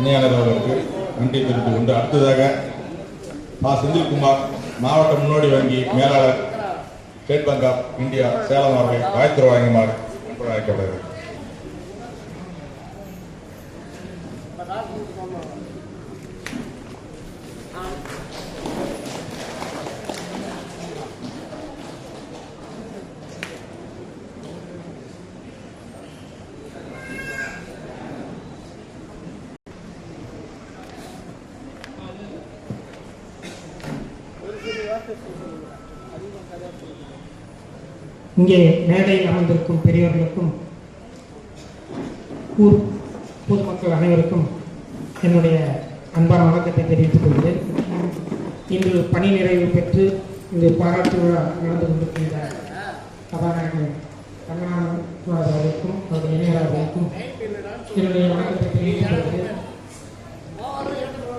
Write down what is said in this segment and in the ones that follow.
இணையாளர் அவர்களுக்கு நன்றி தெரிவித்துக் கொண்டு அடுத்ததாக செந்தில்குமார் மாவட்ட முன்னோடி வங்கி மேலாளர் State Bank of India Salem அவர்களை வாழ்த்து வழங்குமாறு அழைக்கப்படுகிறது. இங்கே மேடையில் அமர்ந்திருக்கும் பெரியவர்களுக்கும் ஊர் பொதுமக்கள் அனைவருக்கும் என்னுடைய அன்பான வணக்கத்தை தெரிவித்துக் கொள்கிறேன். இன்று பணி நிறைவு பெற்று இந்த பாராட்டு விழா நடந்து கொண்டிருக்கின்ற சபாநாயகர் ரங்கநாதன் அவர்களுக்கும் அவருடைய இணையர்களுக்கும் என்னுடைய வணக்கத்தை தெரிவித்துக் கொள்கிறேன்.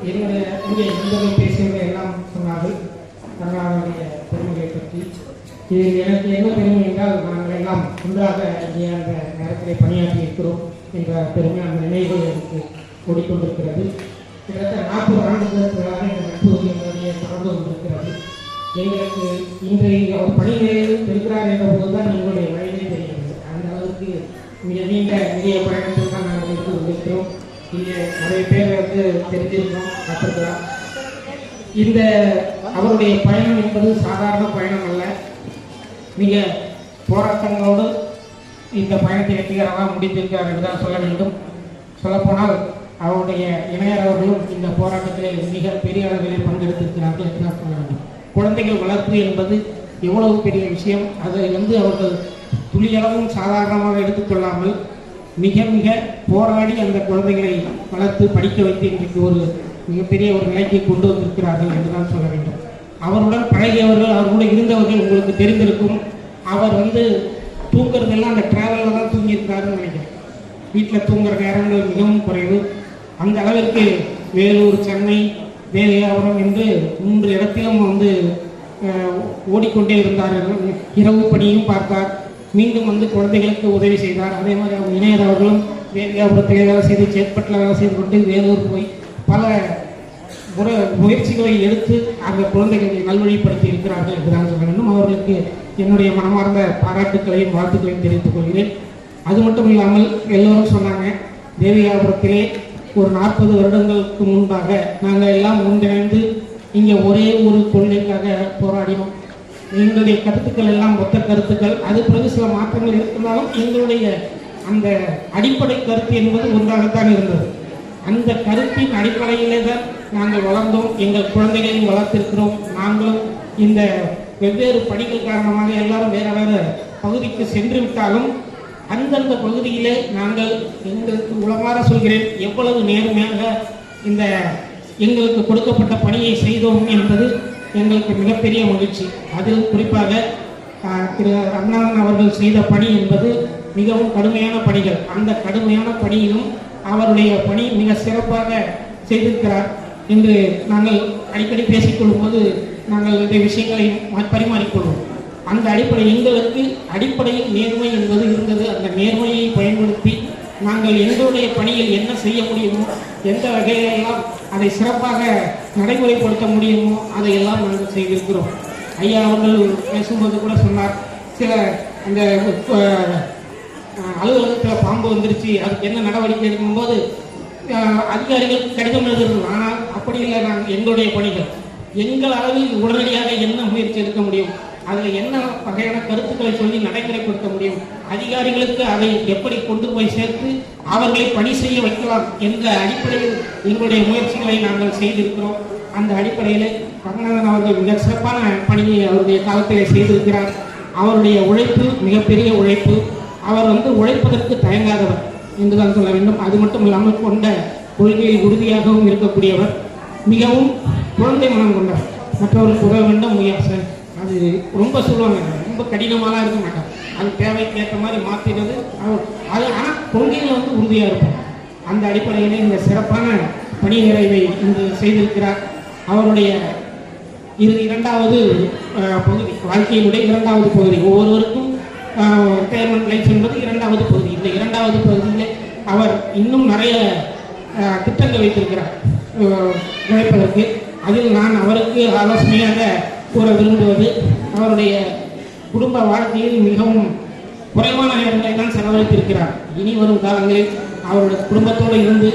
என்னுடைய இங்கே நண்பர்கள் பேசியவர்கள் எல்லாம் சொன்னார்கள் ரங்கநாதனுடைய பெருமைகளை பற்றி. இதில் எனக்கு என்ன பெருமை என்றால் நாங்கள் எல்லாம் ஒன்றாக இங்கே அந்த நேரத்தில் பணியாற்றி இருக்கிறோம் என்ற பெருமை அந்த நினைவுகள் எனக்கு ஓடிக்கொண்டிருக்கிறது. கிட்டத்தட்ட 40 ஆண்டுகளுக்காக இந்த நட்பு எங்களுடைய தொடர்பு கொண்டிருக்கிறது. எங்களுக்கு இன்றைய அவர் பணி நிறைவு பெறுகிறார் என்ற போதுதான் எங்களுடைய வயதை தெரிகிறது. அந்த அளவுக்கு மிக நீண்ட நிறைய பயணத்தில் தான் நாங்கள் இருந்து கொண்டிருக்கிறோம். இங்கே நிறைய பேர் தெரிஞ்சிருக்கோம், கற்றுக்கலாம். இந்த அவருடைய பயணம் என்பது சாதாரண பயணம் அல்ல. மிக போராட்டங்களோடு இந்த பயணத்தை வெற்றிகரமாக முடித்திருக்கிறார் என்றுதான் சொல்ல வேண்டும். சொல்லப்போனால் அவருடைய இணையர் அவர்களும் இந்த போராட்டத்தில் மிக பெரிய அளவில் பங்கெடுத்திருக்கிறார்கள் என்றுதான் சொல்ல வேண்டும். குழந்தைகள் வளர்ப்பு என்பது எவ்வளவு பெரிய விஷயம். அதை அவர்கள் துளியளவும் சாதாரணமாக எடுத்துக்கொள்ளாமல் மிக மிக போராடி அந்த குழந்தைகளை வளர்த்து படிக்க வைத்து இன்றைக்கு ஒரு மிகப்பெரிய ஒரு நிலைக்கு கொண்டு வந்திருக்கிறார்கள் என்றுதான் சொல்ல வேண்டும். அவருடன் பழகியவர்கள், அவர் கூட இருந்தவர்கள் உங்களுக்கு தெரிந்திருக்கும். அவர் தூங்குறதெல்லாம் அந்த டிராவலில் தான் தூங்கியிருக்காருன்னு நினைக்கிறேன். வீட்டில் தூங்குற நேரங்கள் மிகவும் குறைவு. அந்த அளவிற்கு வேலூர், சென்னை, வேலையாபுரம் என்று 3 இடத்திலும் ஓடிக்கொண்டே இருந்தார்கள். இரவு பணியும் பார்த்தார், மீண்டும் குழந்தைகளுக்கு உதவி செய்தார். அதே மாதிரி அவங்க இணையர் அவர்களும் வேலையாபுரத்திலே வேலை செய்து, சேத்பட்டில் வேலை செய்து கொண்டு வேலூர் போய் பல முயற்சிகளை எடுத்து அந்த குழந்தைகளை நல்வழிப்படுத்தி இருக்கிறார்கள் என்றுதான் சொல்ல வேண்டும். அவர்களுக்கு என்னுடைய மனமார்ந்த பாராட்டுக்களையும் வாழ்த்துக்களையும் தெரிவித்துக் கொள்கிறேன். அது மட்டும் இல்லாமல் எல்லோரும் சொன்னாங்க, தேவியாபுரத்திலே ஒரு 40 வருடங்களுக்கு முன்பாக நாங்கள் எல்லாம் ஒன்றிணைந்து இங்கே ஒரே ஒரு கொள்கைக்காக போராடினோம். எங்களுடைய கருத்துக்கள் எல்லாம் ஒத்த கருத்துக்கள். அது பிறகு சில மாற்றங்கள் இருந்தாலும் எங்களுடைய அந்த அடிப்படை கருத்து என்பது ஒன்றாகத்தான் இருந்தது. அந்த கருத்தின் அடிப்படையிலே தான் நாங்கள் வளர்ந்தோம், எங்கள் குழந்தைகளையும் வளர்த்திருக்கிறோம். நாங்களும் இந்த வெவ்வேறு பணிகள் காரணமாக எல்லாரும் வேறு வேறு பகுதிக்கு சென்று விட்டாலும் அந்தந்த பகுதியிலே நாங்கள் எங்களுக்கு உளமாற சொல்கிறேன், எவ்வளவு நேர்மையாக இந்த எங்களுக்கு கொடுக்கப்பட்ட பணியை செய்தோம் என்பது எங்களுக்கு மிகப்பெரிய மகிழ்ச்சி. அதில் குறிப்பாக திரு ரங்கநாதன் அவர்கள் செய்த பணி என்பது மிகவும் கடுமையான பணிகள். அந்த கடுமையான பணியிலும் அவருடைய பணி மிக சிறப்பாக செய்திருக்கிறார் என்று நாங்கள் அடிக்கடி பேசிக்கொள்ளும் போது நாங்கள் இந்த விஷயங்களை பரிமாறிக்கொள்வோம். அந்த அடிப்படை எங்களுக்கு அடிப்படையில் நேர்மை என்பது இருந்தது. அந்த நேர்மையை பயன்படுத்தி நாங்கள் எங்களுடைய பணியில் என்ன செய்ய முடியுமோ, எந்த வகையிலெல்லாம் அதை சிறப்பாக நடைமுறைப்படுத்த முடியுமோ அதையெல்லாம் நாங்கள் செய்திருக்கிறோம். ஐயா அவர்கள் பேசும்போது கூட சொன்னார், சில அந்த அலுவலகத்தில் பாம்பு வந்துருச்சு, அதுக்கு என்ன நடவடிக்கை எடுக்கும்போது அதிகாரிகளுக்கு கடிதம் எழுதுறோம். ஆனால் அப்படி இல்லை, நாங்கள் எங்களுடைய பணிகள் எங்கள் அளவில் உடனடியாக என்ன முயற்சி எடுக்க முடியும், அதில் என்ன வகையான கருத்துக்களை சொல்லி நடைமுறைப்படுத்த முடியும், அதிகாரிகளுக்கு அதை எப்படி கொண்டு போய் சேர்த்து அவர்களை பணி செய்ய வைக்கலாம் என்ற அடிப்படையில் எங்களுடைய முயற்சிகளை நாங்கள் செய்திருக்கிறோம். அந்த அடிப்படையில் ரங்கநாதன் அவர்கள் மிக சிறப்பான பணியை அவருடைய காலத்திலே செய்திருக்கிறார். அவருடைய உழைப்பு மிகப்பெரிய உழைப்பு. அவர் உழைப்பதற்கு தயங்காதவர் என்றுதான் சொல்ல வேண்டும். அது மட்டும் இல்லாமல் கொண்ட கொள்கையில் உறுதியாகவும் இருக்கக்கூடியவர். மிகவும் குழந்தை மனம் கொண்டவர். மற்றவர்களுக்கு உதவ வேண்டும் முயற்சி, அது ரொம்ப சொல்லுவாங்க, ரொம்ப கடினமாக இருக்க மாட்டார். அது தேவைக்கு ஏற்ற மாதிரி மாற்றினது அது. ஆனால் கொள்கையில் உறுதியாக இருப்பார். அந்த அடிப்படையிலே இந்த சிறப்பான பணி நிறைவை இன்று செய்திருக்கிறார். அவருடைய இரண்டாவது பகுதி, வாழ்க்கையினுடைய இரண்டாவது பகுதி, ஒவ்வொருவருக்கும் ரிட்டையர்மெண்ட் லைஃப் என்பது இரண்டாவது பகுதி. இந்த இரண்டாவது பகுதியில் அவர் இன்னும் நிறைய திட்டங்கள் வைத்திருக்கிறார் உழைப்பதற்கு. அதில் நான் அவருக்கு ஆலோசனையாக கூற விரும்புவது, அவருடைய குடும்ப வாழ்க்கையில் மிகவும் குறைவான நேரங்களை தான் செலவழித்திருக்கிறார். இனி வரும் காலங்களில் அவருடைய குடும்பத்தோடு இருந்து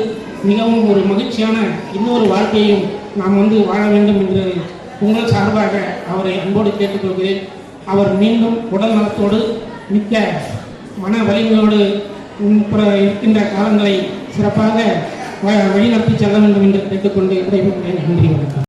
மிகவும் ஒரு மகிழ்ச்சியான இன்னொரு வாழ்க்கையையும் நாம் வாழ வேண்டும் என்று உங்கள் சார்பாக அவரை அன்போடு கேட்டுக்கொள்கிறேன். அவர் மீண்டும் உடல் நலத்தோடு மிக்க மன வலிமையோடு இருக்கின்ற காலங்களை சிறப்பாக வழிநடத்தி செல்ல வேண்டும் என்று கேட்டுக்கொண்டு விடைபெறுகிறேன். நன்றி, வணக்கம்.